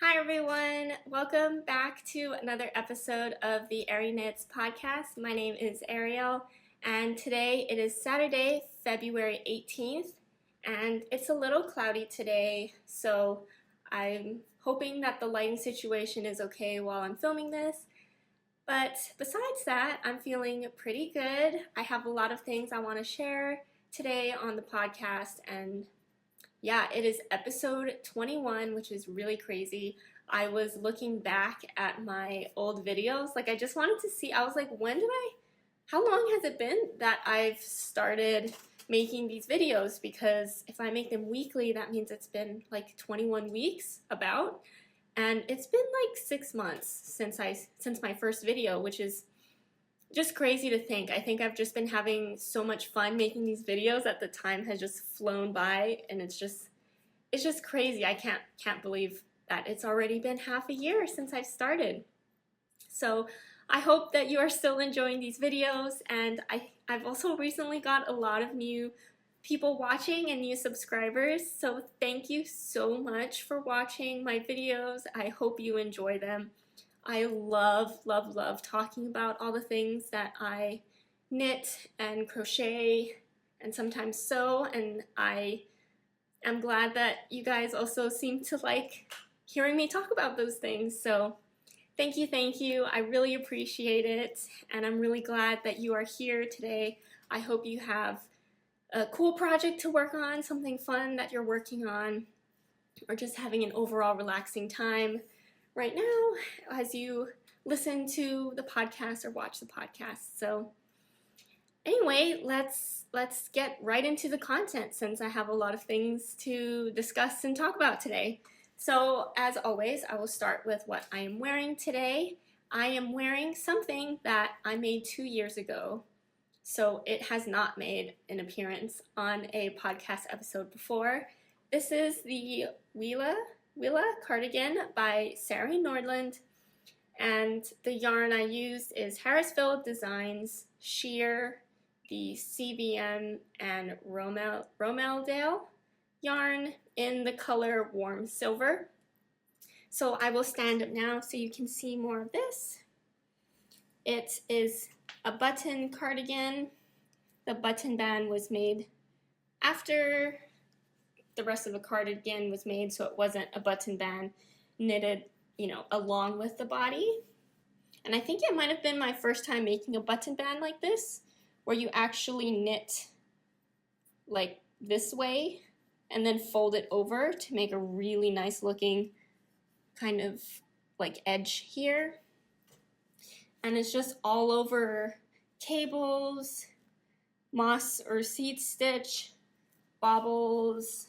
Hi everyone, welcome back to another episode of the arieknits podcast. My name is Ariel and today it is Saturday, February 18th and it's a little cloudy today, so I'm hoping that the lighting situation is okay while I'm filming this. But besides that, I'm feeling pretty good. I have a lot of things I want to share today on the podcast, and yeah, it is episode 21, which is really crazy. I was looking back at my old videos. I just wanted to see, I was like, how long has it been that I've started making these videos? Because if I make them weekly, that means it's been like 21 weeks about. And it's been like 6 months since my first video, which is just crazy to think. I think I've just been having so much fun making these videos that the time has just flown by, and it's just crazy. I can't believe that it's already been half a year since I've started. So I hope that you are still enjoying these videos, and I've also recently got a lot of new people watching and new subscribers, so thank you so much for watching my videos. I hope you enjoy them. I love talking about all the things that I knit and crochet and sometimes sew, and I am glad that you guys also seem to like hearing me talk about those things. So thank you. I really appreciate it, and I'm really glad that you are here today. I hope you have a cool project to work on, something fun that you're working on, or just having an overall relaxing time right now as you listen to the podcast or watch the podcast. So anyway, let's get right into the content, since I have a lot of things to discuss and talk about today. So as always, I will start with what I am wearing today. I am wearing something that I made 2 years ago, so it has not made an appearance on a podcast episode before. This is the Willa Cardigan by Sari Nordlund, and the yarn I used is Harrisville Designs Shear, the CVM, and ROMELDALE yarn in the color warm silver. So I will stand up now so you can see more of this. It is a button cardigan. The button band was made after the rest of the cardigan was made, so it wasn't a button band knitted, along with the body. And I think it might have been my first time making a button band like this, where you actually knit like this way and then fold it over to make a really nice looking kind of like edge here. And it's just all over cables, moss or seed stitch, bobbles,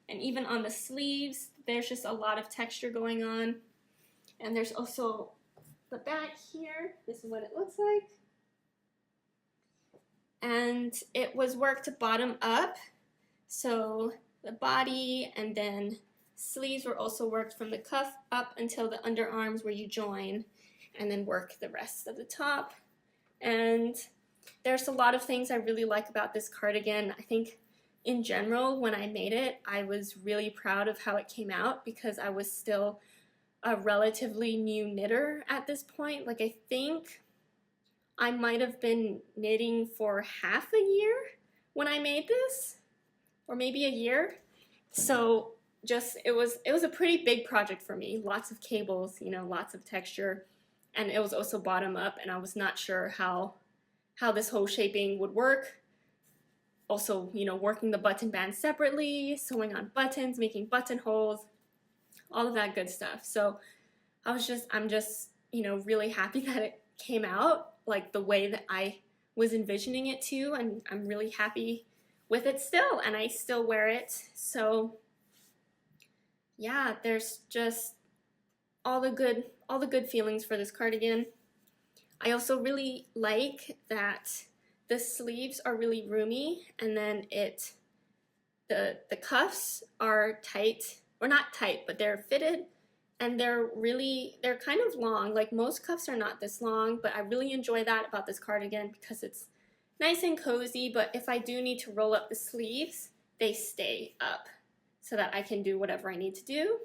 and even on the sleeves, there's just a lot of texture going on. And there's also the back here. This is what it looks like. And it was worked bottom up. So the body and then sleeves were also worked from the cuff up until the underarms, where you join and then work the rest of the top. And there's a lot of things I really like about this cardigan. I think in general, when I made it, I was really proud of how it came out, because I was still a relatively new knitter at this point. I think I might have been knitting for half a year when I made this, or maybe a year. So it was a pretty big project for me. Lots of cables, lots of texture, and it was also bottom up, and I was not sure how this whole shaping would work. Also, working the button band separately, sewing on buttons, making buttonholes, all of that good stuff. So I'm just, really happy that it came out like the way that I was envisioning it to, and I'm really happy with it still, and I still wear it. So yeah, there's just all the good feelings for this cardigan. I also really like that the sleeves are really roomy, and then the cuffs are tight, or not tight, but they're fitted, and they're kind of long. Like, most cuffs are not this long, but I really enjoy that about this cardigan because it's nice and cozy, but if I do need to roll up the sleeves, they stay up so that I can do whatever I need to do.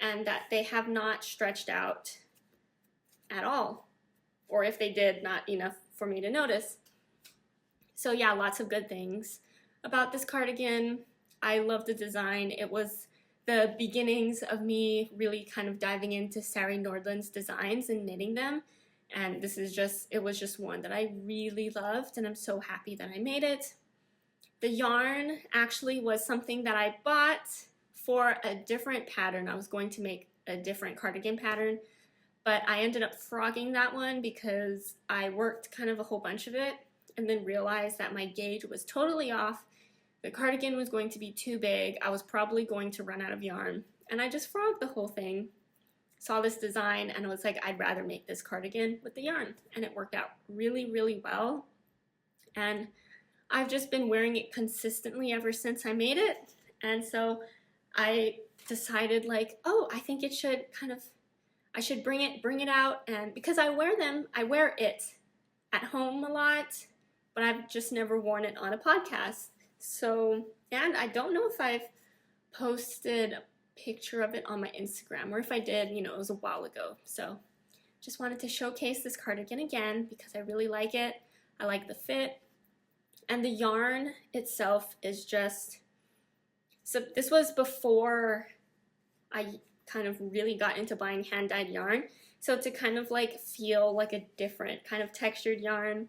and that they have not stretched out at all, or if they did, not enough for me to notice. So yeah, lots of good things about this cardigan. I love the design. It was the beginnings of me really kind of diving into Sari Nordlund's designs and knitting them. And it was just one that I really loved, and I'm so happy that I made it. The yarn actually was something that I bought for a different pattern. I was going to make a different cardigan pattern, but I ended up frogging that one because I worked kind of a whole bunch of it and then realized that my gauge was totally off. The cardigan was going to be too big. I was probably going to run out of yarn, and I just frogged the whole thing. Saw this design and I was like, I'd rather make this cardigan with the yarn, and it worked out really, really well. And I've just been wearing it consistently ever since I made it. And so I decided, like, oh, I think it should I should bring it out, and because I wear it at home a lot, but I've just never worn it on a podcast. So, and I don't know if I've posted a picture of it on my Instagram, or if I did, you know, it was a while ago. So just wanted to showcase this cardigan again because I really like it. I like the fit, and the yarn itself is just, so this was before I kind of really got into buying hand-dyed yarn. So to kind of like feel like a different kind of textured yarn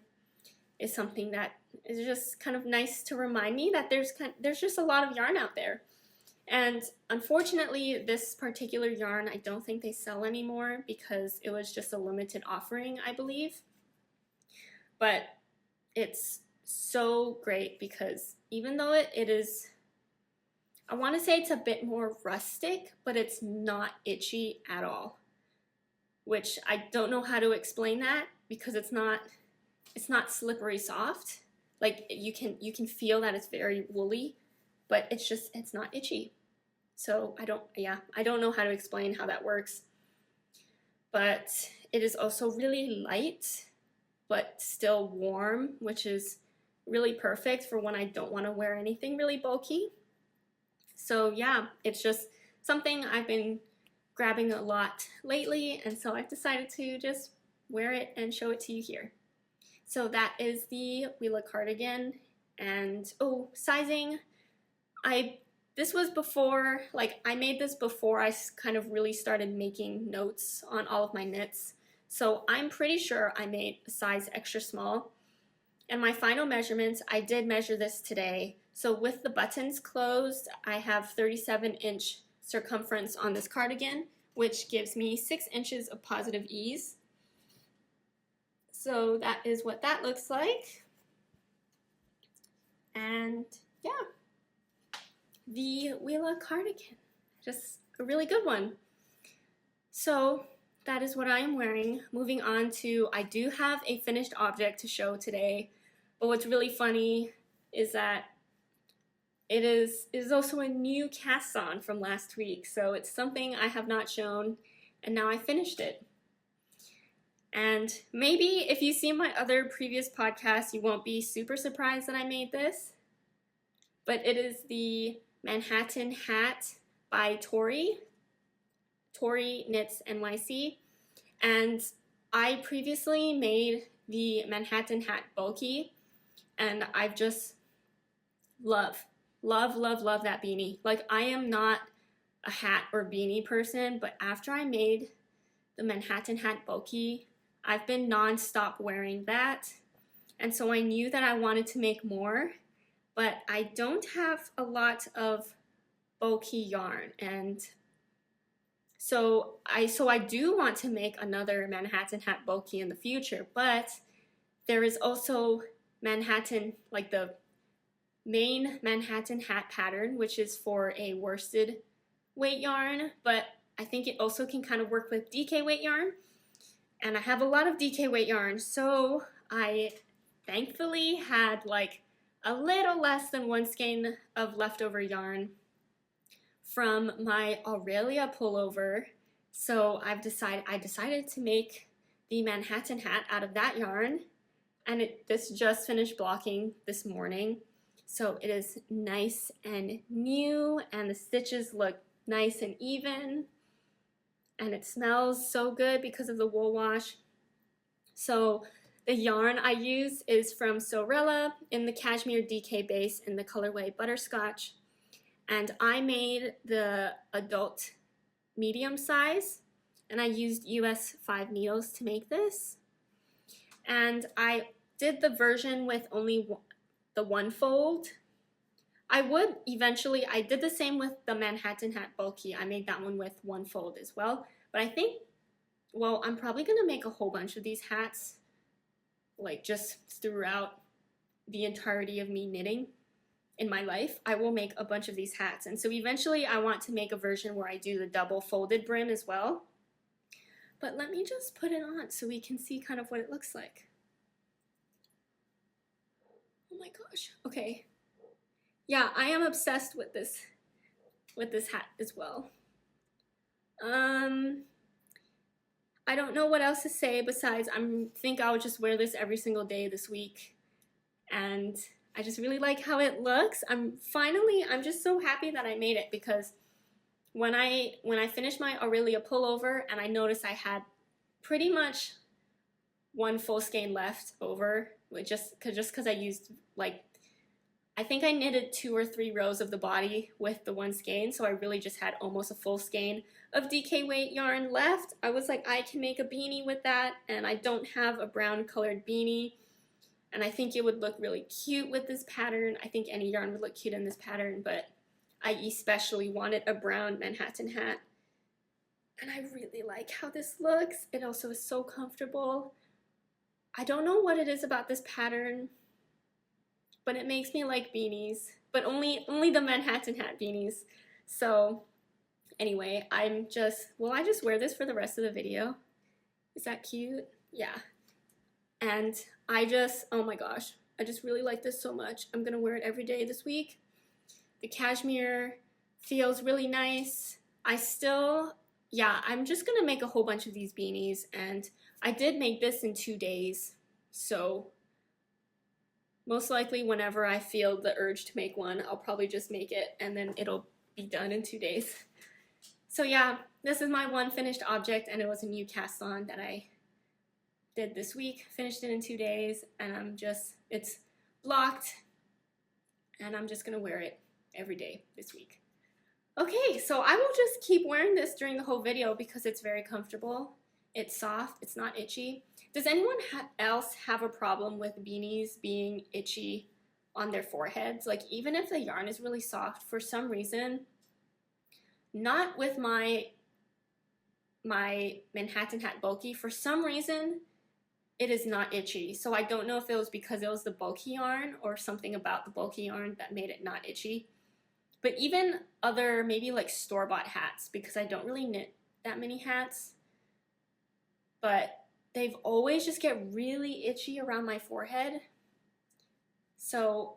is something that is just kind of nice to remind me that there's just a lot of yarn out there. And unfortunately, this particular yarn, I don't think they sell anymore because it was just a limited offering, I believe. But it's so great because even though it is, I want to say it's a bit more rustic, but it's not itchy at all. Which I don't know how to explain that because it's not slippery soft. Like you can feel that it's very woolly, but it's not itchy. So I don't know how to explain how that works. But it is also really light, but still warm, which is really perfect for when I don't want to wear anything really bulky. So yeah, it's just something I've been grabbing a lot lately, and so I've decided to just wear it and show it to you here. So that is the Willa cardigan. And oh, sizing, this was before, like I made this before I kind of really started making notes on all of my knits. So I'm pretty sure I made a size extra small. And my final measurements, I did measure this today. So with the buttons closed, I have 37-inch circumference on this cardigan, which gives me 6 inches of positive ease. So that is what that looks like. And yeah, the Willa cardigan, just a really good one. So that is what I am wearing. Moving on to, I do have a finished object to show today, but what's really funny is that it is also a new cast on from last week. So it's something I have not shown, and now I finished it. And maybe if you see my other previous podcasts, you won't be super surprised that I made this. But it is the Manhattan hat by Tori. Tori Knits NYC. And I previously made the Manhattan hat bulky, and I've just love that beanie. Like, I am not a hat or beanie person, but after I made the Manhattan hat bulky, I've been non-stop wearing that. And so I knew that I wanted to make more, but I don't have a lot of bulky yarn. And so I do want to make another Manhattan hat bulky in the future, but there is also Manhattan, like the main Manhattan hat pattern, which is for a worsted weight yarn, but I think it also can kind of work with DK weight yarn. And I have a lot of DK weight yarn, so I thankfully had like a little less than 1 skein of leftover yarn from my Aurelia pullover. So I decided to make the Manhattan hat out of that yarn, and this just finished blocking this morning. So it is nice and new, and the stitches look nice and even. and it smells so good because of the wool wash. So the yarn I use is from Sewrella in the Cashmere DK base in the colorway Butterscotch, and I made the adult medium size, and I used US 5 needles to make this. And I did the version with only the one fold. I did the same with the Manhattan hat bulky. I made that one with one fold as well. But I think, well, I'm probably gonna make a whole bunch of these hats, like just throughout the entirety of me knitting in my life. I will make a bunch of these hats. And so eventually I want to make a version where I do the double folded brim as well. But let me just put it on so we can see kind of what it looks like. Oh my gosh, okay. Yeah, I am obsessed with this hat as well. I don't know what else to say besides I think I'll just wear this every single day this week. And I just really like how it looks. I'm just so happy that I made it, because when I finished my Aurelia pullover and I noticed I had pretty much one full skein left over, just because I used, like, I think I knitted 2 or 3 rows of the body with the one skein, so I really just had almost a full skein of DK weight yarn left. I was like, I can make a beanie with that, and I don't have a brown colored beanie, and I think it would look really cute with this pattern. I think any yarn would look cute in this pattern, but I especially wanted a brown Manhattan hat, and I really like how this looks. It also is so comfortable. I don't know what it is about this pattern, but it makes me like beanies, but only the Manhattan hat beanies. So anyway, will I just wear this for the rest of the video? Is that cute? Yeah. And oh my gosh, I just really like this so much. I'm gonna wear it every day this week. The cashmere feels really nice. I'm just gonna make a whole bunch of these beanies, and I did make this in 2 days, so most likely whenever I feel the urge to make one, I'll probably just make it and then it'll be done in 2 days. So yeah, this is my one finished object, and it was a new cast on that I did this week. Finished it in 2 days, and it's blocked, and I'm just gonna wear it every day this week. Okay, so I will just keep wearing this during the whole video because it's very comfortable. It's soft, it's not itchy. Does anyone else have a problem with beanies being itchy on their foreheads? Like, even if the yarn is really soft, for some reason, not with my Manhattan hat bulky, for some reason, it is not itchy. So I don't know if it was because it was the bulky yarn or something about the bulky yarn that made it not itchy. But even other, maybe like store-bought hats, because I don't really knit that many hats, but they've always just get really itchy around my forehead. So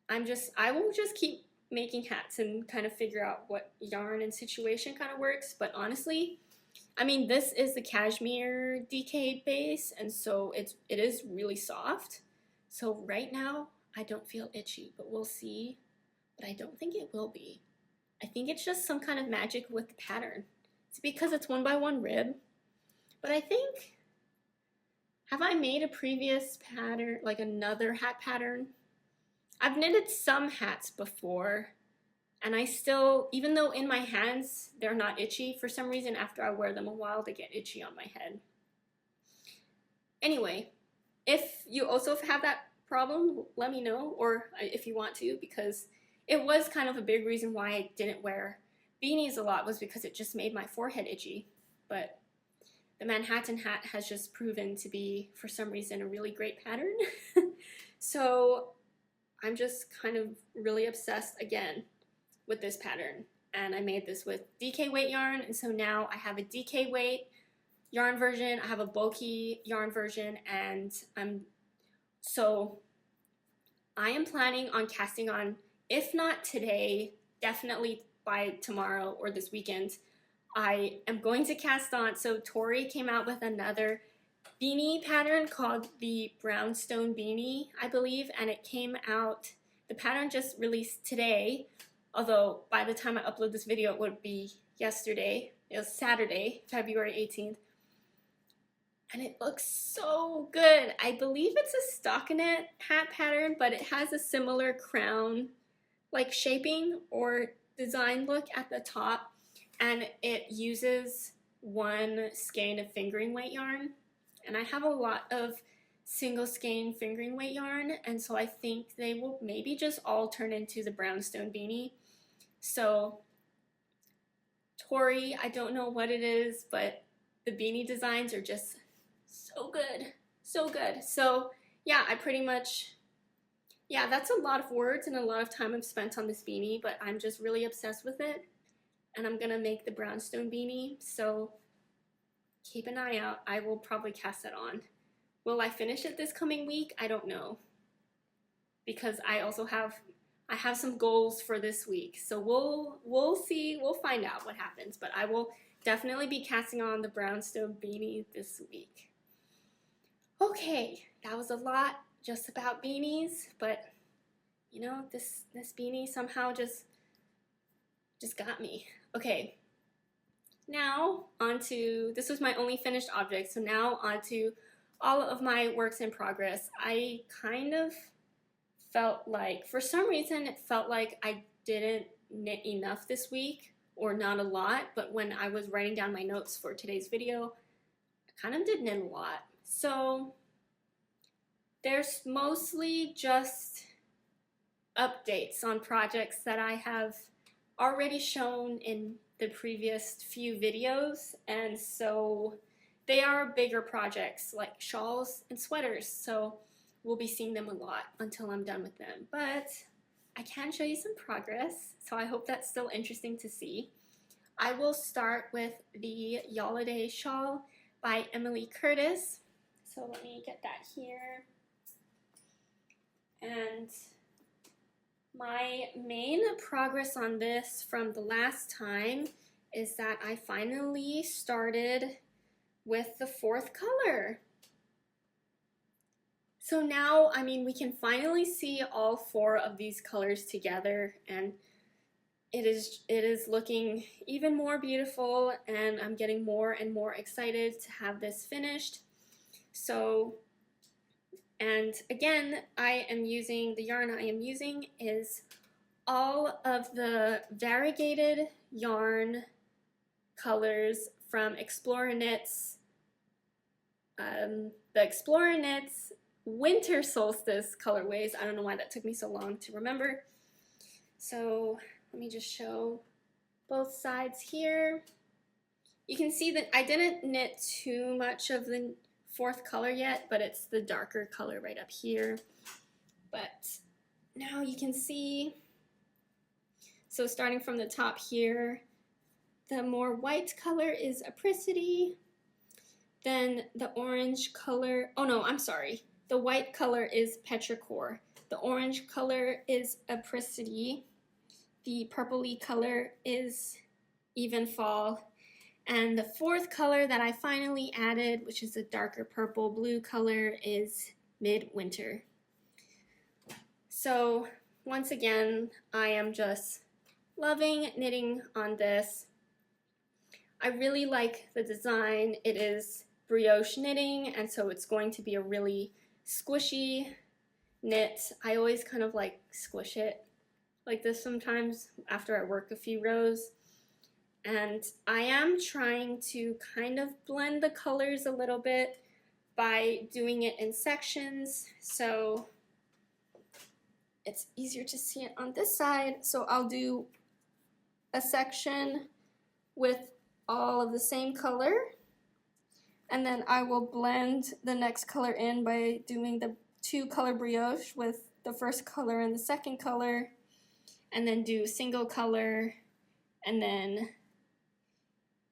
I will just keep making hats and kind of figure out what yarn and situation kind of works. But honestly, I mean, this is the cashmere DK base, and so it is really soft. So right now, I don't feel itchy, but we'll see. But I don't think it will be. I think it's just some kind of magic with the pattern. It's because it's 1x1 rib. But I think, have I made a previous pattern, like another hat pattern? I've knitted some hats before, and I still, even though in my hands they're not itchy, for some reason after I wear them a while they get itchy on my head. Anyway, if you also have that problem, let me know, or if you want to, because it was kind of a big reason why I didn't wear beanies a lot, was because it just made my forehead itchy. But the Manhattan hat has just proven to be, for some reason, a really great pattern. So I'm just kind of really obsessed again with this pattern. And I made this with DK weight yarn, and so now I have a DK weight yarn version, I have a bulky yarn version, and so I am planning on casting on, if not today, definitely by tomorrow or this weekend. I am going to cast on, so Tori came out with another beanie pattern called the Brownstone Beanie, I believe, and it came out, the pattern just released today, although by the time I upload this video it would be yesterday, It was Saturday, February 18th. And it looks so good. I believe it's a stockinette hat pattern, but it has a similar crown like shaping or design look at the top. And it uses one skein of fingering weight yarn. And I have a lot of single skein fingering weight yarn, and so I think they will maybe just all turn into the brownstone beanie. So Tori, I don't know what it is, but the beanie designs are just so good, so good. So yeah, I pretty much, yeah, that's a lot of words and a lot of time I've spent on this beanie, but I'm just really obsessed with it, and I'm gonna make the brownstone beanie, so keep an eye out. I will probably cast that on. Will I finish it this coming week? I don't know, because I also have some goals for this week, so we'll see, we'll find out what happens, but I will definitely be casting on the brownstone beanie this week. Okay, that was a lot just about beanies, but you know, this beanie somehow just got me. Okay, now onto, this was my only finished object, so now onto all of my works in progress. I kind of felt like, for some reason, it felt like I didn't knit enough this week, or not a lot, but when I was writing down my notes for today's video, I kind of did knit a lot. So there's mostly just updates on projects that I have already shown in the previous few videos, and so they are bigger projects like shawls and sweaters, so we'll be seeing them a lot until I'm done with them. But I can show you some progress, so I hope that's still interesting to see. I will start with the Yoliday Shawl by Emily Curtis. So let me get that here. And my main progress on this from the last time is that I finally started with the 4th color. So now, I mean, we can finally see all 4 of these colors together, and it is looking even more beautiful, and I'm getting more and more excited to have this finished. So, and again, the yarn I am using is all of the variegated yarn colors from Explorer Knits, the Explorer Knits Winter Solstice colorways. I don't know why that took me so long to remember. So let me just show both sides here. You can see that I didn't knit too much of the 4th color yet, but it's the darker color right up here. But now you can see, so starting from the top here, the more white color is Apricity, then the orange color, oh no, I'm sorry, the white color is Petrichor, the orange color is Apricity, the purpley color is Evenfall, and the 4th color that I finally added, which is a darker purple blue color, is Midwinter. So once again, I am just loving knitting on this. I really like the design. It is brioche knitting, and so it's going to be a really squishy knit. I always kind of like squish it like this sometimes after I work a few rows. And I am trying to kind of blend the colors a little bit by doing it in sections, so it's easier to see it on this side. So I'll do a section with all of the same color, and then I will blend the next color in by doing the 2 color brioche with the 1st color and the 2nd color, and then do single color, and then,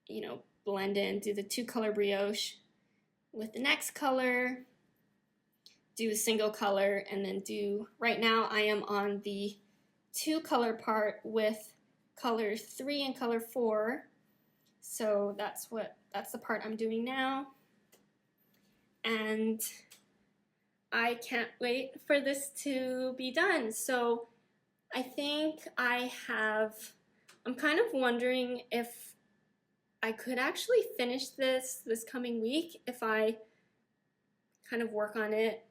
you know, blend in, do the 2 color brioche with the next color, do a single color, and then do, right now I am on the 2 color part with color 3 and color 4, so that's the part I'm doing now, and I can't wait for this to be done. So I think I'm kind of wondering if I could actually finish this coming week if I kind of work on it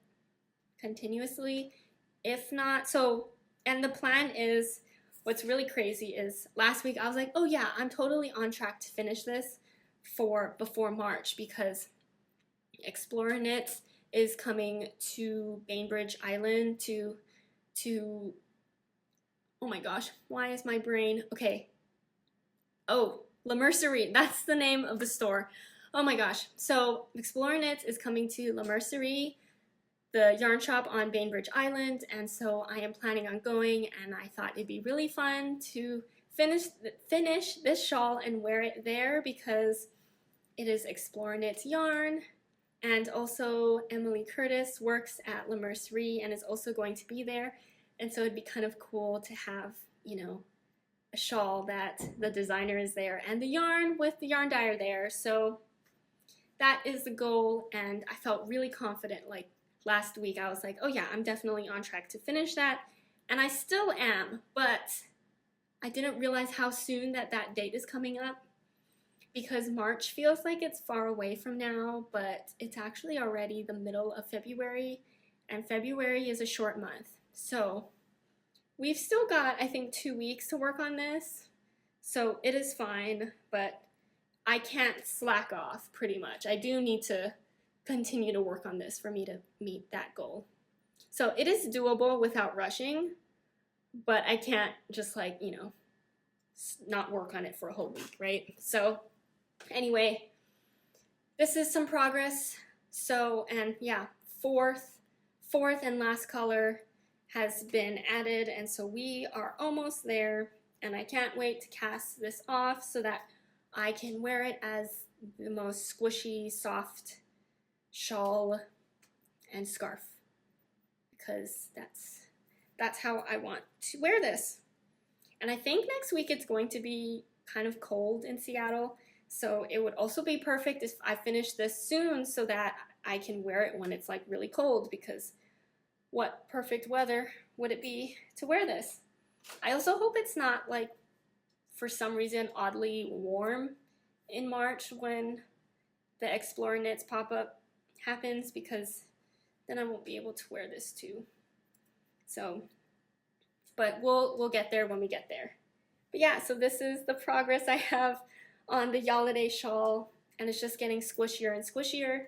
continuously. If not, and the plan is, what's really crazy is last week I was like, oh yeah, I'm totally on track to finish this before March, because Explorer Knits is coming to Bainbridge Island to oh my gosh, why is my brain, okay, oh, La Mercerie, that's the name of the store. Oh my gosh, so Explorer Knits is coming to La Mercerie, the yarn shop on Bainbridge Island, and so I am planning on going, and I thought it'd be really fun to finish this shawl and wear it there, because it is Explorer Knits yarn, and also Emily Curtis works at La Mercerie and is also going to be there, and so it'd be kind of cool to have, you know, a shawl that the designer is there and the yarn with the yarn dyer there. So that is the goal, and I felt really confident. Like last week I was like, oh yeah, I'm definitely on track to finish that, and I still am, but I didn't realize how soon that date is coming up, because March feels like it's far away from now, but it's actually already the middle of February, and February is a short month. So we've still got, I think, 2 weeks to work on this, so it is fine, but I can't slack off pretty much. I do need to continue to work on this for me to meet that goal. So it is doable without rushing, but I can't just, like, you know, not work on it for a whole week, right? So anyway, this is some progress. So, and yeah, fourth and last color has been added, and so we are almost there, and I can't wait to cast this off so that I can wear it as the most squishy, soft shawl and scarf, because that's how I want to wear this. And I think next week it's going to be kind of cold in Seattle, so it would also be perfect if I finish this soon so that I can wear it when it's like really cold, because what perfect weather would it be to wear this? I also hope it's not, like, for some reason oddly warm in March when the Explorer Knits pop-up happens, because then I won't be able to wear this too. So, but we'll get there when we get there. But yeah, so this is the progress I have on the Yaladay shawl, and it's just getting squishier and squishier.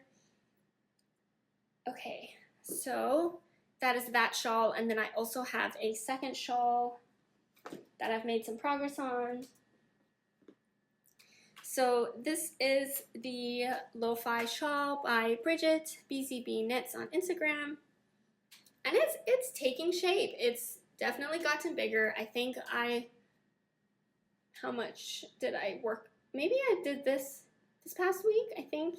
Okay, so that is that shawl, and then I also have a second shawl that I've made some progress on. So this is the Lofi shawl by Bridget, BZB Knits on Instagram, and it's taking shape. It's definitely gotten bigger. I think how much did I work? Maybe I did this past week, I think.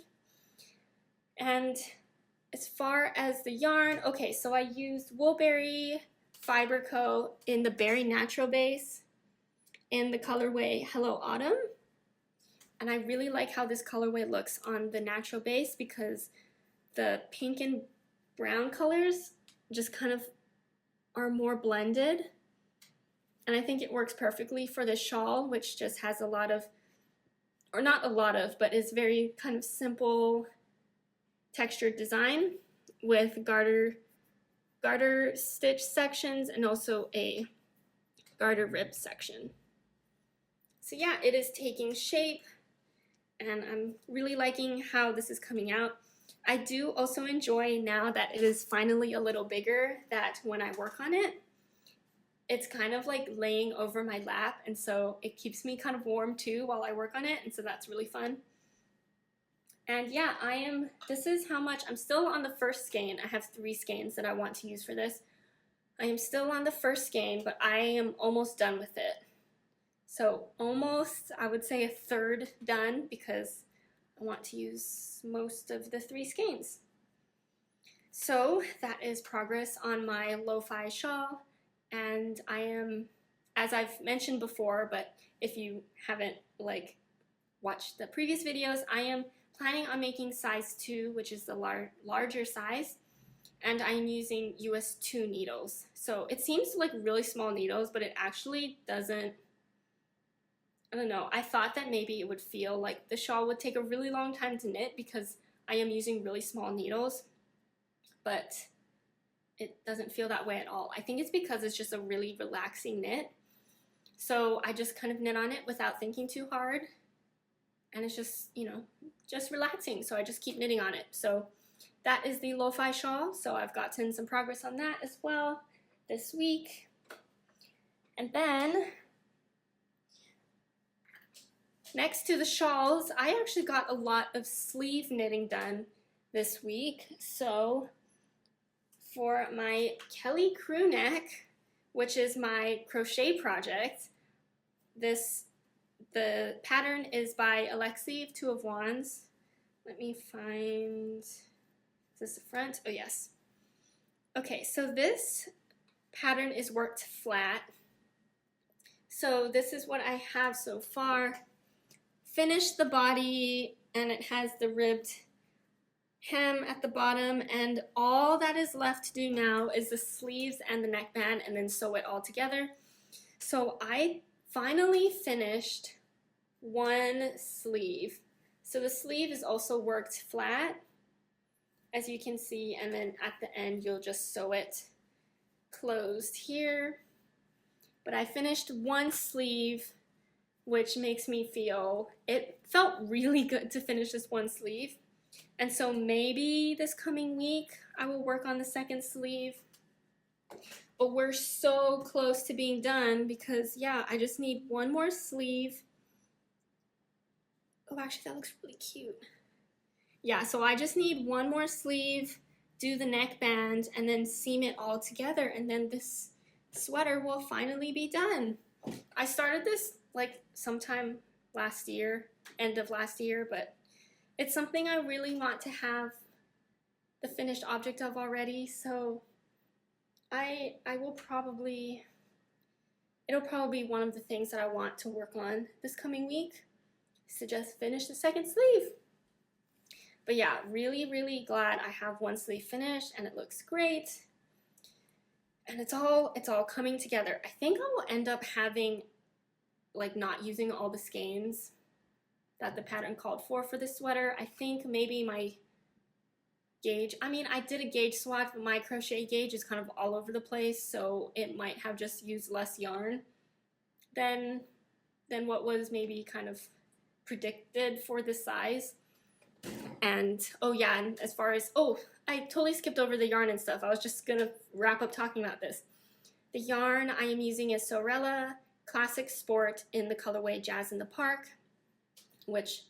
And as far as the yarn, okay, so I used Woolberry Fiber Co. in the Berry Natural base in the colorway Hello Autumn. And I really like how this colorway looks on the natural base, because the pink and brown colors just kind of are more blended. And I think it works perfectly for this shawl, which just has a lot of, or not a lot of, but is very kind of simple textured design with garter stitch sections and also a garter rib section. So yeah, it is taking shape, and I'm really liking how this is coming out. I do also enjoy, now that it is finally a little bigger, that when I work on it, it's kind of like laying over my lap, and so it keeps me kind of warm too while I work on it, and so that's really fun. And yeah, this is how much, I'm still on the first skein. I have 3 skeins that I want to use for this. I am still on the first skein, but I am almost done with it. So almost, I would say, a third done, because I want to use most of the 3 skeins. So that is progress on my Lo-Fi shawl, and I am, as I've mentioned before, but if you haven't like watched the previous videos, I am planning on making size 2, which is the larger size, and I'm using US 2 needles. So it seems like really small needles, but it actually doesn't I don't know, I thought that maybe it would feel like the shawl would take a really long time to knit because I am using really small needles, but it doesn't feel that way at all. I think it's because it's just a really relaxing knit. So I just kind of knit on it without thinking too hard. And it's just, you know, just relaxing. So I just keep knitting on it. So that is the Lofi shawl. So I've gotten some progress on that as well this week. And then next to the shawls, I actually got a lot of sleeve knitting done this week. So for my Kelly Crewneck, which is my crochet project, the pattern is by Alexi of Two of Wands. Let me find, is this the front? Oh yes. Okay, so this pattern is worked flat. So this is what I have so far. Finished the body, and it has the ribbed hem at the bottom, and all that is left to do now is the sleeves and the neckband, and then sew it all together. So I finally finished one sleeve. So the sleeve is also worked flat, as you can see, and then at the end you'll just sew it closed here. But I finished one sleeve, which makes me feel, it felt really good to finish this one sleeve. And so maybe this coming week I will work on the second sleeve. But we're so close to being done because, yeah, I just need one more sleeve. Oh, actually, that looks really cute. Yeah, so I just need one more sleeve, do the neckband, and then seam it all together. And then this sweater will finally be done. I started this like sometime last year, end of last year, but it's something I really want to have the finished object of already, so it'll probably be one of the things that I want to work on this coming week, is to just finish the second sleeve. But yeah, really, really glad I have one sleeve finished, and it looks great. And it's all coming together. I think I will end up having, like, not using all the skeins that the pattern called for this sweater. I think maybe my gauge, I mean, I did a gauge swatch, but my crochet gauge is kind of all over the place, so it might have just used less yarn than what was maybe kind of predicted for this size. And oh yeah, and as far as, oh, I totally skipped over the yarn and stuff. I was just gonna wrap up talking about this. The yarn I am using is Sewrella Classic Sport in the colorway Jazz in the Park, which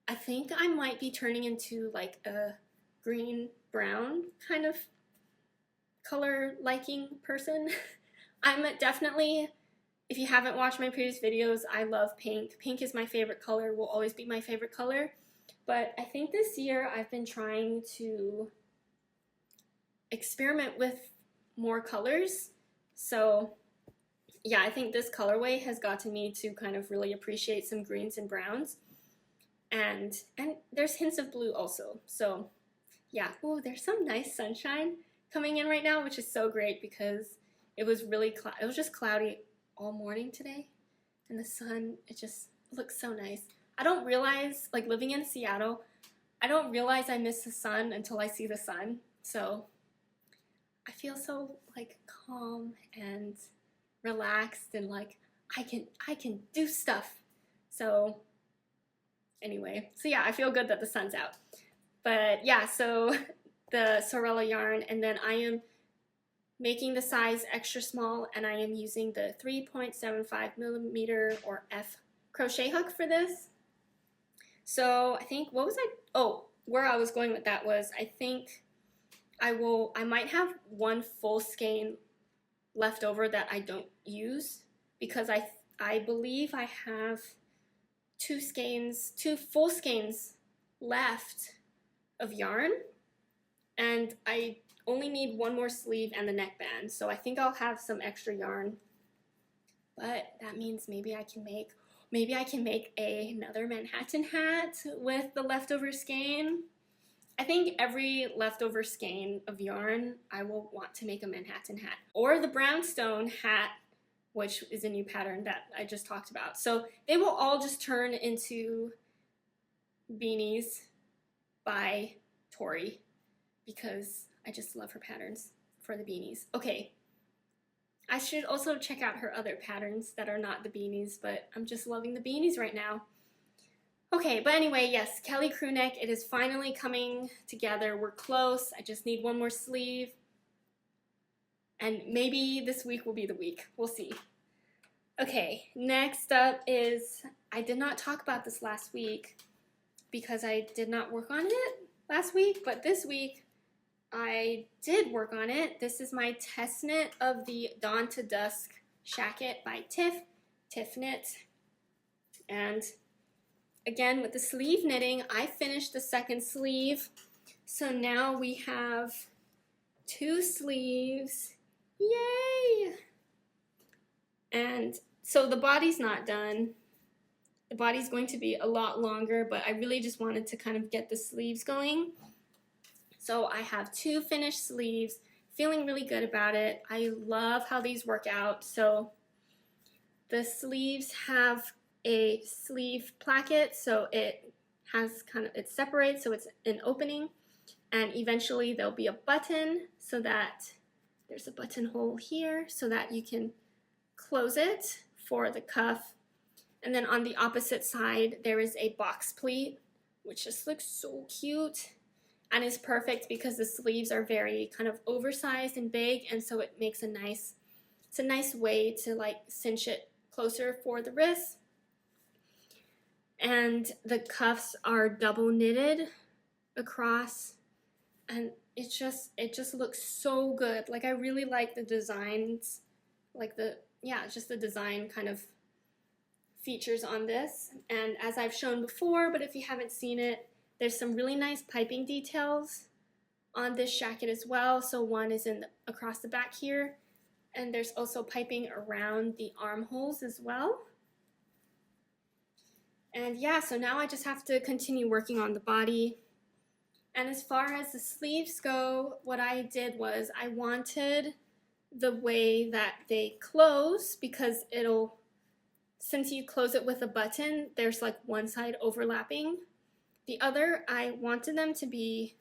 I think I might be turning into like a green-brown kind of color liking person. I'm definitely, if you haven't watched my previous videos, I love pink. Pink is my favorite color, will always be my favorite color. But I think this year I've been trying to experiment with more colors. So yeah, I think this colorway has gotten me to kind of really appreciate some greens and browns. And there's hints of blue also. So yeah, oh, there's some nice sunshine coming in right now, which is so great because it was really it was just cloudy all morning today, and the sun, it just looks so nice. I don't realize, like, living in Seattle, I don't realize I miss the sun until I see the sun. So I feel so like calm and relaxed, and like I can do stuff. So anyway, so yeah, I feel good that the sun's out. But yeah, so the Sewrella yarn, and then I am making the size extra small, and I am using the 3.75 millimeter or F crochet hook for this. So I think, what was where I was going with that was, I think I might have one full skein left over that I don't use, because I believe I have two full skeins left of yarn, and I only need one more sleeve and the neckband, so I think I'll have some extra yarn. But that means maybe I can make another Manhattan hat with the leftover skein. I think every leftover skein of yarn I will want to make a Manhattan hat, or the brownstone hat which is a new pattern that I just talked about. So they will all just turn into Beanies by Tori because I just love her patterns for the Beanies. Okay, I should also check out her other patterns that are not the Beanies, but I'm just loving the Beanies right now. Okay, but anyway, yes, Kelly Crewneck, it is finally coming together. We're close. I just need one more sleeve. And maybe this week will be the week. We'll see. Okay, next up is, I did not talk about this last week because I did not work on it last week, but this week I did work on it. This is my test knit of the Dawn to Dusk Shacket by Tiff Knit. And again, with the sleeve knitting, I finished the second sleeve. So now we have 2 sleeves. Yay! And so the body's not done. The body's going to be a lot longer, but I really just wanted to kind of get the sleeves going. So I have 2 finished sleeves, feeling really good about it. I love how these work out. So the sleeves have a sleeve placket, so it has it separates, so it's an opening, and eventually there'll be a button so that there's a buttonhole here so that you can close it for the cuff. And then on the opposite side there is a box pleat, which just looks so cute and is perfect because the sleeves are very kind of oversized and big, and so it makes it's a nice way to like cinch it closer for the wrist. And the cuffs are double knitted across, and it just looks so good. Like I really like the designs, like just the design kind of features on this. And as I've shown before, but if you haven't seen it, there's some really nice piping details on this shacket as well. So one is across the back here, and there's also piping around the armholes as well. And yeah, so now I just have to continue working on the body. And as far as the sleeves go, what I did was I wanted the way that they close, because since you close it with a button, there's like one side overlapping the other. I wanted them to be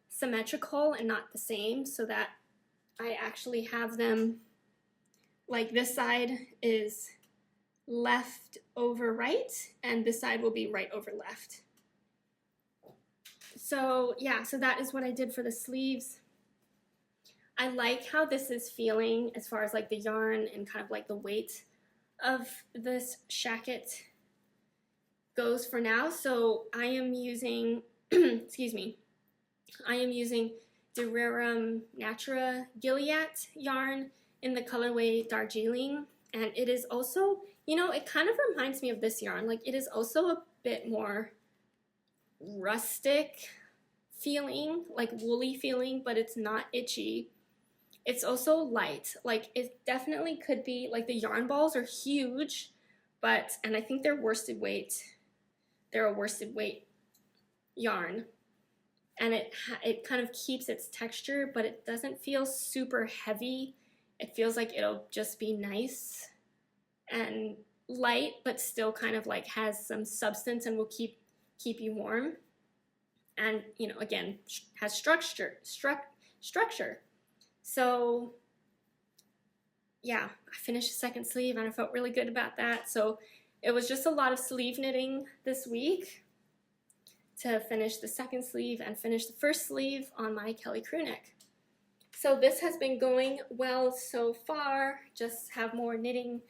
symmetrical and not the same, so that I actually have them like this side is left over right, and this side will be right over left. So yeah, so that is what I did for the sleeves. I like how this is feeling as far as like the yarn and kind of like the weight of this shacket goes for now. So I am using, excuse me, I am using the Rerum Natura Gilliatt yarn in the colorway Darjeeling, and it is also, you know, it kind of reminds me of this yarn. Like it is also a bit more rustic feeling, like woolly feeling, but it's not itchy. It's also light. Like it definitely could be, like the yarn balls are huge, and I think they're worsted weight. They're a worsted weight yarn, and it kind of keeps its texture, but it doesn't feel super heavy. It feels like it'll just be nice and light, but still kind of like has some substance and will keep you warm. And, you know, again, has structure. So yeah, I finished the second sleeve and I felt really good about that. So it was just a lot of sleeve knitting this week to finish the second sleeve and finish the first sleeve on my Kelly Crewneck. So this has been going well so far. Just have more knitting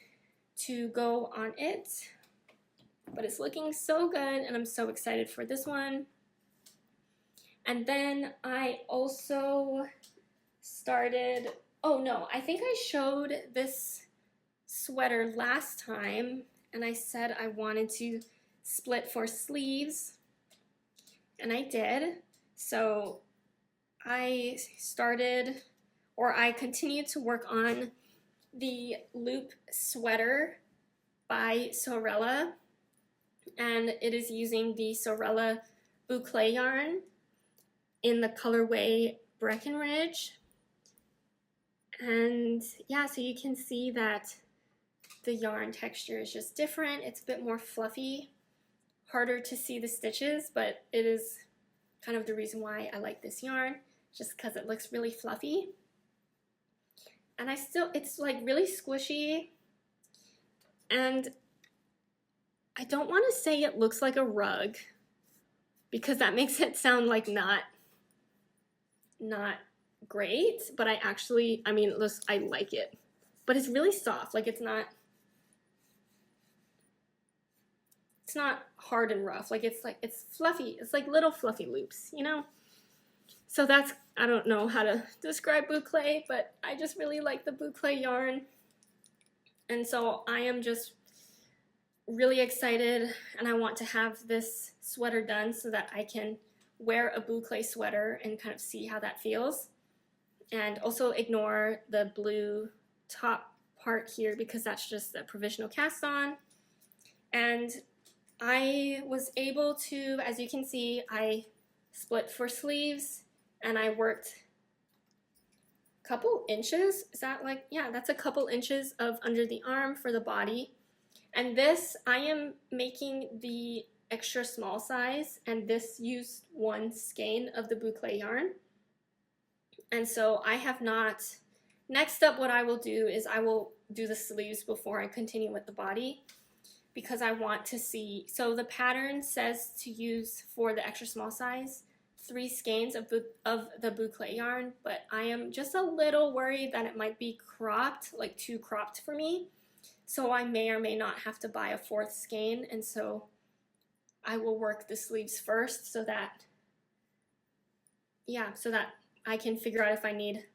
to go on it, but it's looking so good and I'm so excited for this one. And then I also started, oh no, I think I showed this sweater last time and I said I wanted to split 4 sleeves, and I did. So I continued to work on the loop sweater by Sewrella, and it is using the Sewrella boucle yarn in the colorway Breckenridge. And yeah, so you can see that the yarn texture is just different. It's a bit more fluffy, harder to see the stitches, but it is kind of the reason why I like this yarn, just because it looks really fluffy. And it's like really squishy, and I don't want to say it looks like a rug because that makes it sound like not great, but I mean, I like it, but it's really soft. Like it's not hard and rough. Like it's fluffy. It's like little fluffy loops, you know? So I don't know how to describe boucle, but I just really like the boucle yarn. And so I am just really excited, and I want to have this sweater done so that I can wear a boucle sweater and kind of see how that feels. And also ignore the blue top part here because that's just a provisional cast on. And I was able to, as you can see, I split for sleeves and I worked a couple inches. Is that like, yeah, that's a couple inches of under the arm for the body. And this, I am making the extra small size, and this used 1 skein of the boucle yarn. And so I have not, next up what I will do is I will do the sleeves before I continue with the body, because I want to see, so the pattern says to use for the extra small size 3 skeins of the boucle yarn, but I am just a little worried that it might be cropped, like too cropped for me. So I may or may not have to buy a 4th skein, and so I will work the sleeves first so that, yeah, so that I can figure out if I need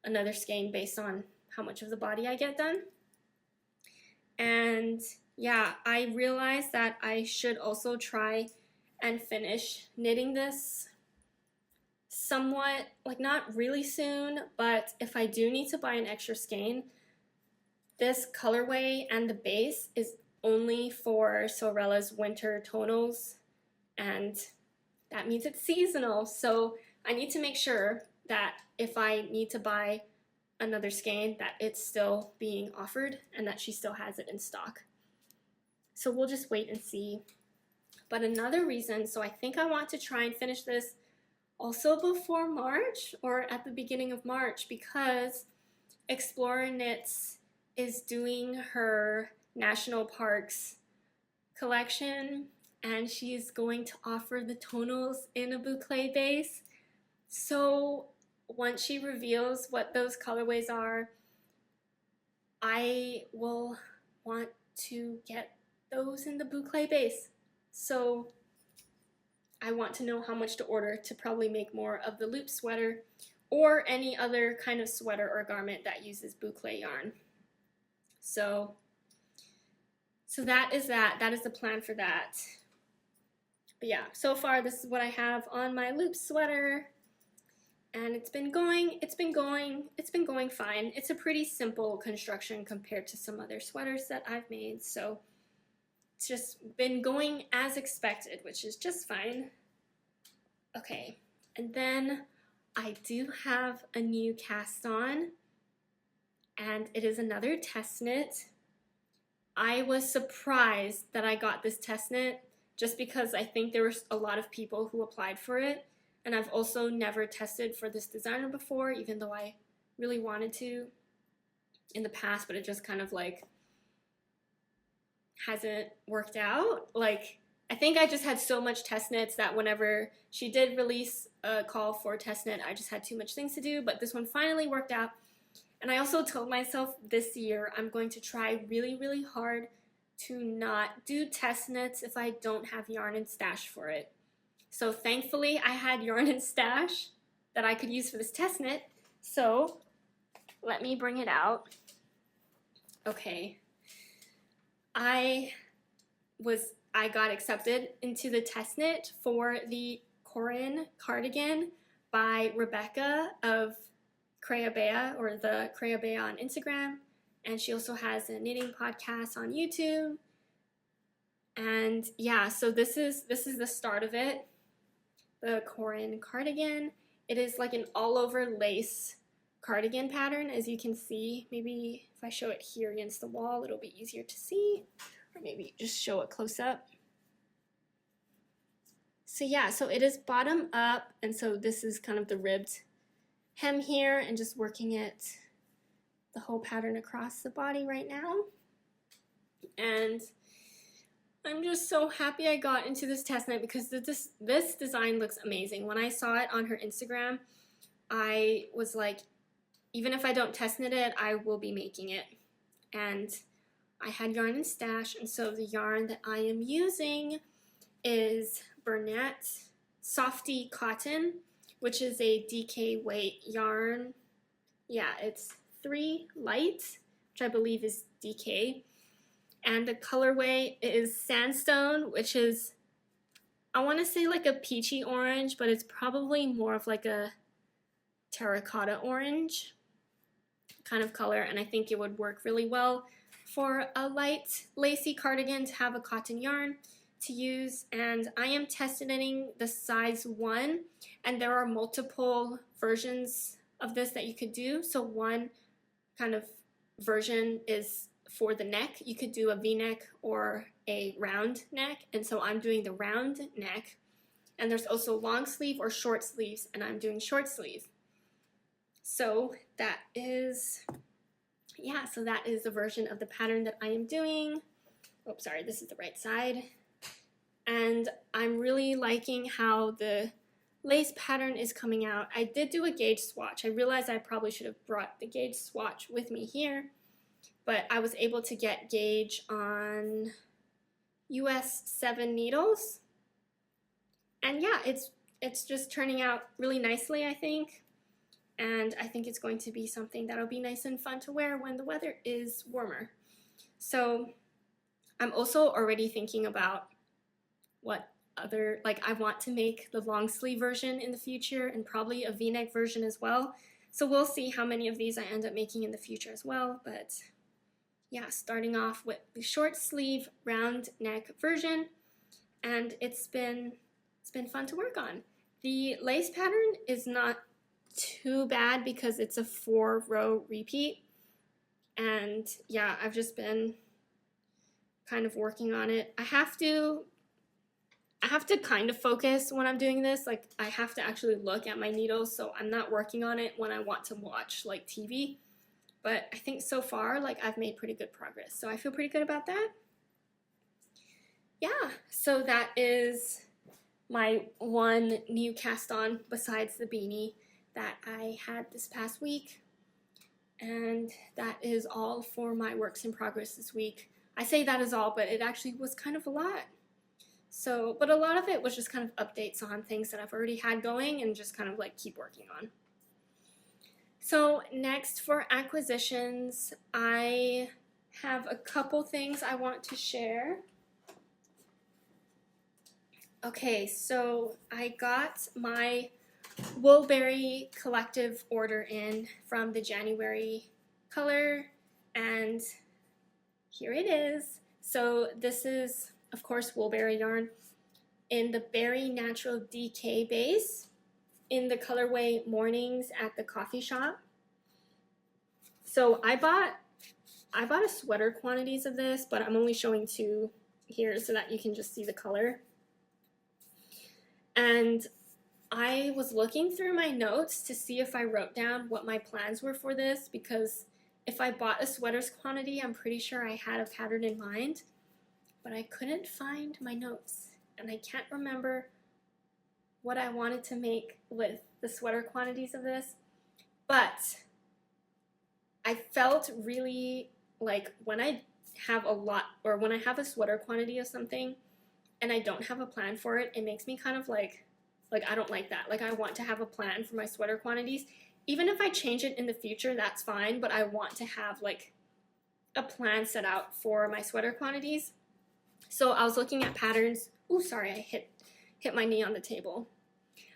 another skein based on how much of the body I get done. And yeah, I realized that I should also try and finish knitting this somewhat, like not really soon, but if I do need to buy an extra skein, this colorway and the base is only for Sewrella's winter tonals, and that means it's seasonal. So I need to make sure that if I need to buy another skein, that it's still being offered and that she still has it in stock. So we'll just wait and see. But another reason, so I think I want to try and finish this also before March or at the beginning of March, because Explorer Knits is doing her National Parks collection, and she's going to offer the tonals in a boucle base. So once she reveals what those colorways are, I will want to get those in the boucle base. So I want to know how much to order to probably make more of the loop sweater or any other kind of sweater or garment that uses boucle yarn. So that is that. That is the plan for that. But yeah, so far this is what I have on my loop sweater, and it's been going fine. It's a pretty simple construction compared to some other sweaters that I've made, so it's just been going as expected, which is just fine. Okay, and then I do have a new cast on, and it is another test knit. I was surprised that I got this test knit just because I think there was a lot of people who applied for it, and I've also never tested for this designer before, even though I really wanted to in the past, but it just kind of like hasn't worked out. Like, I think I just had so much test knits that whenever she did release a call for a test knit, I just had too much things to do, but this one finally worked out. And I also told myself this year I'm going to try really, really hard to not do test knits if I don't have yarn and stash for it. So thankfully I had yarn and stash that I could use for this test knit. So let me bring it out. Okay. I got accepted into the test knit for the Willa Cardigan by Rebecca of Creabea, or the Creabea on Instagram, and she also has a knitting podcast on YouTube. And yeah, so this is the start of it. The Willa Cardigan. It is like an all-over lace cardigan pattern, as you can see. Maybe if I show it here against the wall, it'll be easier to see, or maybe just show it close up. So yeah, so it is bottom up, and so this is kind of the ribbed hem here, and just working it, the whole pattern across the body right now. And I'm just so happy I got into this test knit because this design looks amazing. When I saw it on her Instagram, I was like, even if I don't test knit it, I will be making it. And I had yarn in stash, and so the yarn that I am using is Burnett Softy Cotton, which is a DK weight yarn. Yeah, it's 3 light, which I believe is DK. And the colorway is Sandstone, which is, I want to say like a peachy orange, but it's probably more of like a terracotta orange kind of color, and I think it would work really well for a light lacy cardigan to have a cotton yarn to use. And I am test knitting the size 1, and there are multiple versions of this that you could do. So one kind of version is for the neck. You could do a V-neck or a round neck, and so I'm doing the round neck. And there's also long sleeve or short sleeves, and I'm doing short sleeve. So that is, yeah, so that is the version of the pattern that I am doing. Oh, sorry, this is the right side. And I'm really liking how the lace pattern is coming out. I did do a gauge swatch. I realized I probably should have brought the gauge swatch with me here, but I was able to get gauge on US 7 needles. And yeah, it's just turning out really nicely, I think. And I think it's going to be something that'll be nice and fun to wear when the weather is warmer. So I'm also already thinking about what other, like I want to make the long sleeve version in the future, and probably a V-neck version as well. So we'll see how many of these I end up making in the future as well. But yeah, starting off with the short sleeve round neck version, and it's been fun to work on. The lace pattern is not too bad because it's a 4-row repeat, and yeah, I've just been kind of working on it. I have to kind of focus when I'm doing this. Like, I have to actually look at my needles, so I'm not working on it when I want to watch like TV. But I think so far, like, I've made pretty good progress, so I feel pretty good about that. Yeah, so that is my one new cast on besides the beanie that I had this past week. And that is all for my works in progress this week. I say that is all, but it actually was kind of a lot. So, but a lot of it was just kind of updates on things that I've already had going and just kind of like keep working on. So next for acquisitions, I have a couple things I want to share. Okay, so I got my Woolberry collective order in from the January color, and here it is. So this is, of course, Woolberry yarn in the Berry Natural DK base in the colorway Mornings at the Coffee Shop. So I bought a sweater quantities of this, but I'm only showing 2 here so that you can just see the color. And I was looking through my notes to see if I wrote down what my plans were for this, because if I bought a sweaters quantity, I'm pretty sure I had a pattern in mind, but I couldn't find my notes, and I can't remember what I wanted to make with the sweater quantities of this. But I felt really like when I have a lot, or when I have a sweater quantity of something and I don't have a plan for it, it makes me kind of like I don't like that. Like, I want to have a plan for my sweater quantities. Even if I change it in the future, that's fine, but I want to have like a plan set out for my sweater quantities. So I was looking at patterns. Ooh, sorry, I hit my knee on the table.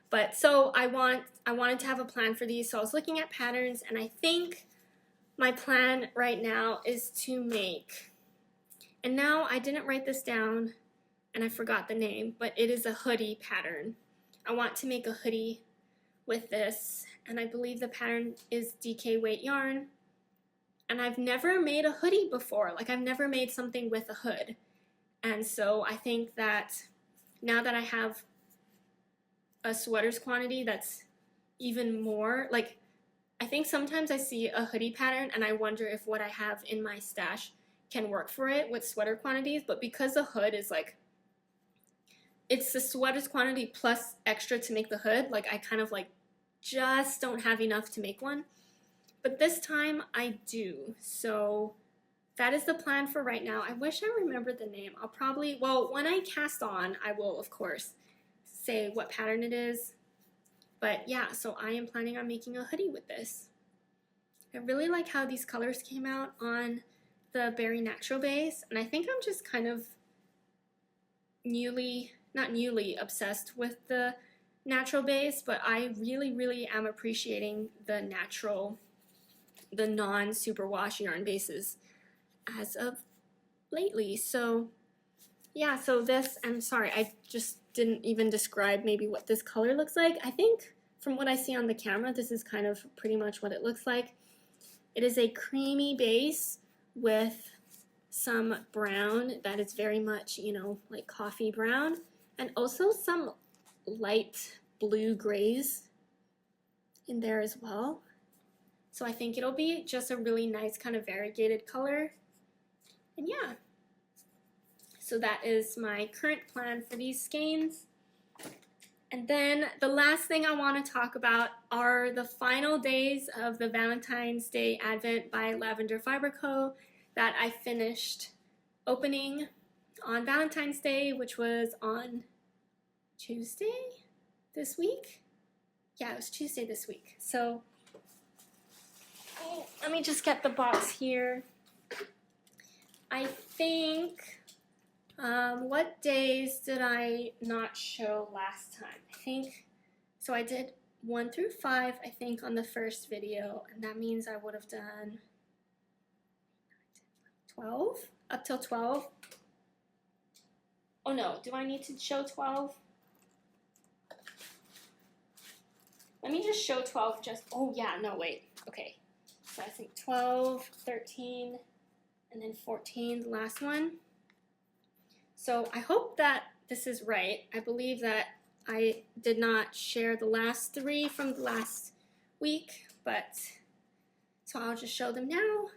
But so I wanted to have a plan for these, so I was looking at patterns, and I think my plan right now is to make, and now I didn't write this down and I forgot the name, but it is a hoodie pattern. I want to make a hoodie with this, and I believe the pattern is DK weight yarn. And I've never made a hoodie before. Like, I've never made something with a hood. And so I think that now that I have a sweaters quantity that's even more, like, I think sometimes I see a hoodie pattern and I wonder if what I have in my stash can work for it with sweater quantities. But because the hood is like, it's the sweaters quantity plus extra to make the hood, like, I kind of like just don't have enough to make one. But this time I do. So that is the plan for right now. I wish I remembered the name. I'll probably, well, when I cast on, I will, of course, say what pattern it is. But yeah, so I am planning on making a hoodie with this. I really like how these colors came out on the Berry Natural base. And I think I'm just kind of not newly obsessed with the natural base, but I really, really am appreciating the natural, the non-superwash yarn bases as of lately. So yeah, so this, I'm sorry, I just didn't even describe maybe what this color looks like. I think from what I see on the camera, this is kind of pretty much what it looks like. It is a creamy base with some brown that is very much, you know, like coffee brown, and also some light blue grays in there as well. So I think it'll be just a really nice kind of variegated color. And yeah, so that is my current plan for these skeins. And then the last thing I want to talk about are the final days of the Valentine's Day Advent by Lavender Fiber Co. that I finished opening on Valentine's Day, which was on Tuesday this week. Yeah, it was Tuesday this week. So let me just get the box here. I think, what days did I not show last time? I think, so I did 1 through 5, I think, on the first video, and that means I would have done 12, up till 12. Oh no, do I need to show 12? Let me just show 12 just, oh yeah, no, wait, okay. So I think 12, 13, and then 14, the last one. So I hope that this is right. I believe that I did not share the last 3 from the last week, but so I'll just show them now.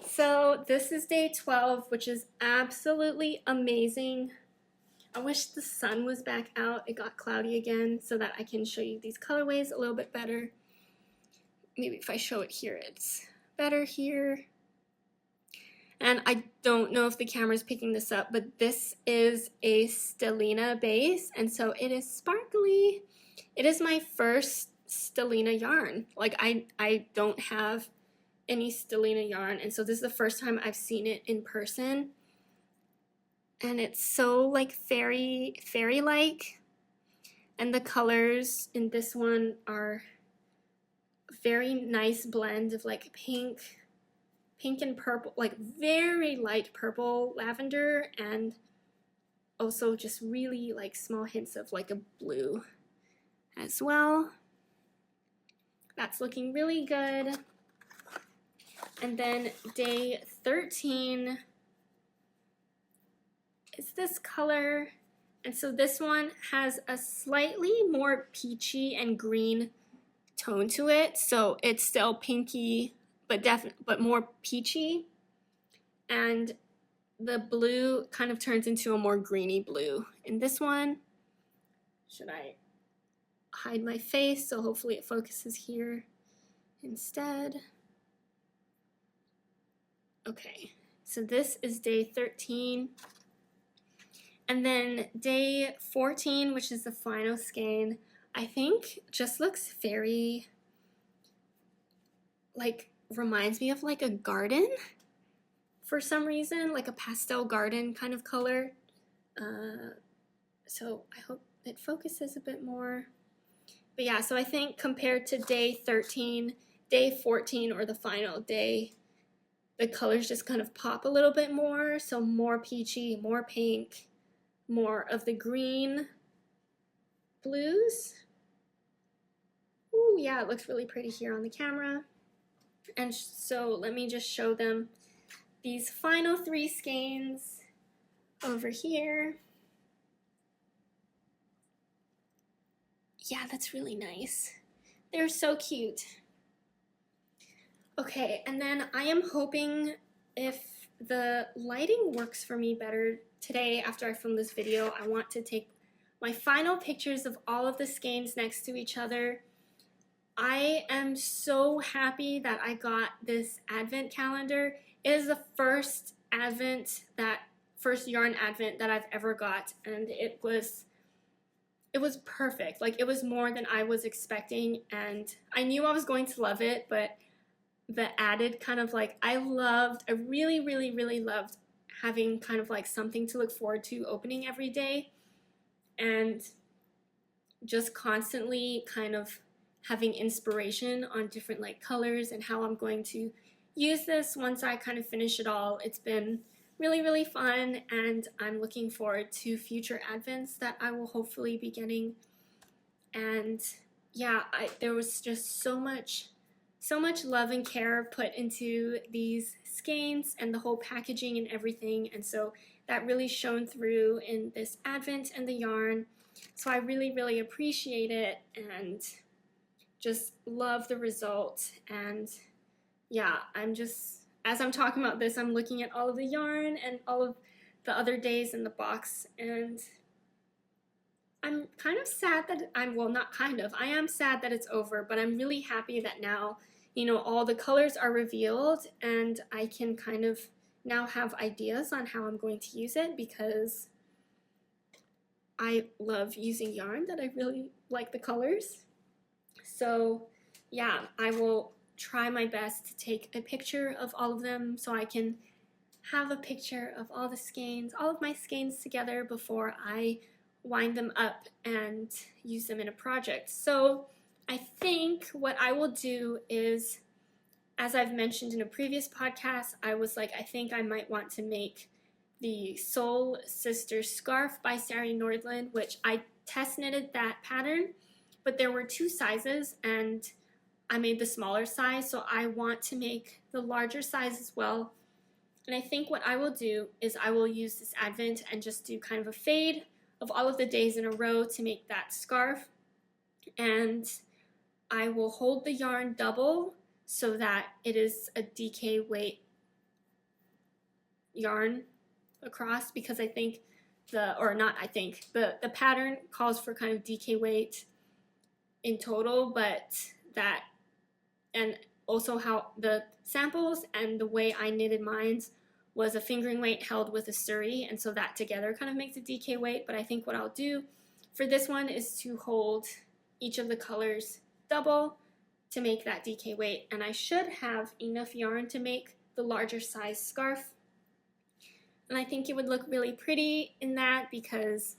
So this is day 12, which is absolutely amazing. I wish the sun was back out. It got cloudy again so that I can show you these colorways a little bit better. Maybe if I show it here, it's better here. And I don't know if the camera's picking this up, but this is a Stellina base, and so it is sparkly. It is my first Stellina yarn. Like, I don't have any Stellina yarn, and so this is the first time I've seen it in person. And it's so like fairy-like. And the colors in this one are a very nice blend of like pink and purple, like very light purple lavender, and also just really like small hints of like a blue as well. That's looking really good. And then day 13 is this color, and so this one has a slightly more peachy and green tone to it, so it's still pinky but more peachy, and the blue kind of turns into a more greeny blue in this one. Should I hide my face so hopefully it focuses here instead? Okay, so this is day 13. And then day 14, which is the final skein, I think just looks very, like, reminds me of like a garden for some reason, like a pastel garden kind of color. So I hope it focuses a bit more. But yeah, so I think compared to day 13, day 14, or the final day, the colors just kind of pop a little bit more. So more peachy, more pink, more of the green blues. yeah, it looks really pretty here on the camera. And so let me just show them these final 3 skeins over here. Yeah, that's really nice. They're so cute. Okay, and then I am hoping if the lighting works for me better today after I film this video, I want to take my final pictures of all of the skeins next to each other. I am so happy that I got this advent calendar. It is the first yarn advent that I've ever got, and it was perfect. Like, it was more than I was expecting, and I knew I was going to love it, but the added kind of like, I really, really, really loved having kind of like something to look forward to opening every day, and just constantly kind of having inspiration on different like colors and how I'm going to use this once I kind of finish it all. It's been really, really fun, and I'm looking forward to future advents that I will hopefully be getting. And yeah, there was just so much love and care put into these skeins and the whole packaging and everything, and so that really shone through in this advent and the yarn. So I really, really appreciate it and just love the result. And yeah, as I'm talking about this, I'm looking at all of the yarn and all of the other days in the box, and I'm kind of sad that I am sad that it's over, but I'm really happy that now, you know, all the colors are revealed and I can kind of now have ideas on how I'm going to use it, because I love using yarn that I really like the colors. So yeah, I will try my best to take a picture of all of them so I can have a picture of all of my skeins together before I wind them up and use them in a project. So I think what I will do is, as I've mentioned in a previous podcast, I was like, I think I might want to make the Soul Sister Scarf by Sari Nordlund, which I test knitted that pattern, but there were 2 sizes and I made the smaller size, so I want to make the larger size as well. And I think what I will do is I will use this advent and just do kind of a fade of all of the days in a row to make that scarf, and I will hold the yarn double so that it is a DK weight yarn across, because I think the pattern calls for kind of DK weight in total, but that, and also how the samples and the way I knitted mine's was a fingering weight held with a suri, and so that together kind of makes a DK weight. But I think what I'll do for this one is to hold each of the colors double to make that DK weight, and I should have enough yarn to make the larger size scarf. And I think it would look really pretty in that, because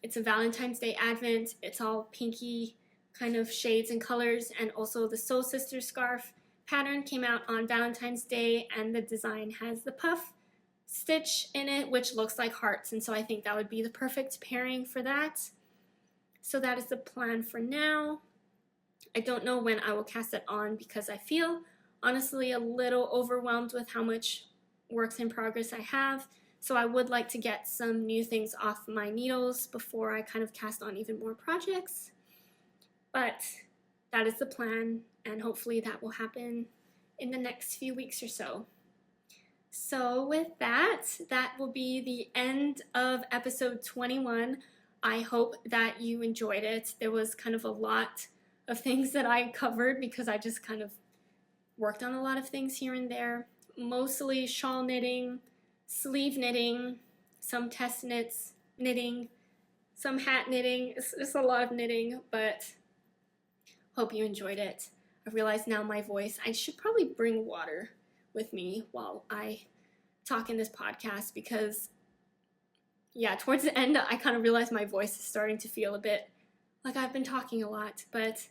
it's a Valentine's Day advent, it's all pinky kind of shades and colors, and also the Soul Sister scarf pattern came out on Valentine's Day, and the design has the puff stitch in it, which looks like hearts, and so I think that would be the perfect pairing for that. So that is the plan for now. I don't know when I will cast it on, because I feel honestly a little overwhelmed with how much works in progress I have, so I would like to get some new things off my needles before I kind of cast on even more projects. But that is the plan, and hopefully that will happen in the next few weeks or so. So with that will be the end of episode 21. I hope that you enjoyed it. There was kind of a lot of things that I covered because I just kind of worked on a lot of things here and there. Mostly shawl knitting, sleeve knitting, some test knits knitting, some hat knitting. It's just a lot of knitting, but hope you enjoyed it. I realize now my voice, I should probably bring water with me while I talk in this podcast, because yeah, towards the end I kind of realized my voice is starting to feel a bit like I've been talking a lot. But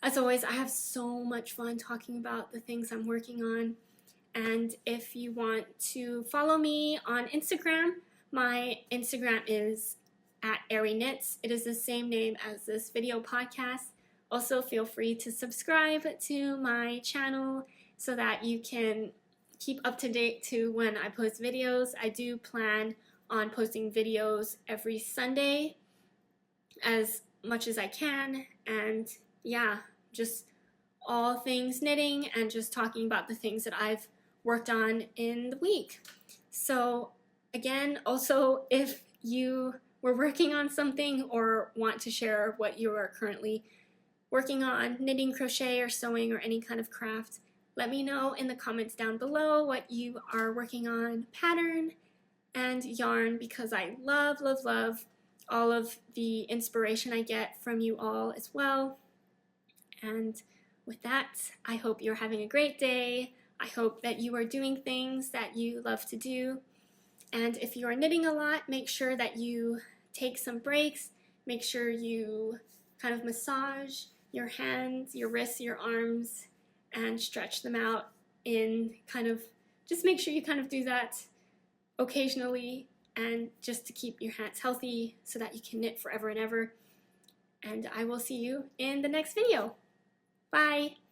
as always, I have so much fun talking about the things I'm working on. And if you want to follow me on Instagram, my Instagram is @arieknits. It is the same name as this video podcast. Also, feel free to subscribe to my channel so that you can keep up to date to when I post videos. I do plan on posting videos every Sunday as much as I can, and yeah, just all things knitting and just talking about the things that I've worked on in the week. So again, also, if you were working on something or want to share what you are currently working on, knitting, crochet, or sewing, or any kind of craft, let me know in the comments down below what you are working on, pattern and yarn, because I love, love, love all of the inspiration I get from you all as well. And with that, I hope you're having a great day. I hope that you are doing things that you love to do. And if you are knitting a lot, make sure that you take some breaks. Make sure you kind of massage your hands, your wrists, your arms, and stretch them out in kind of, just make sure you kind of do that occasionally, and just to keep your hands healthy so that you can knit forever and ever. And I will see you in the next video. Bye!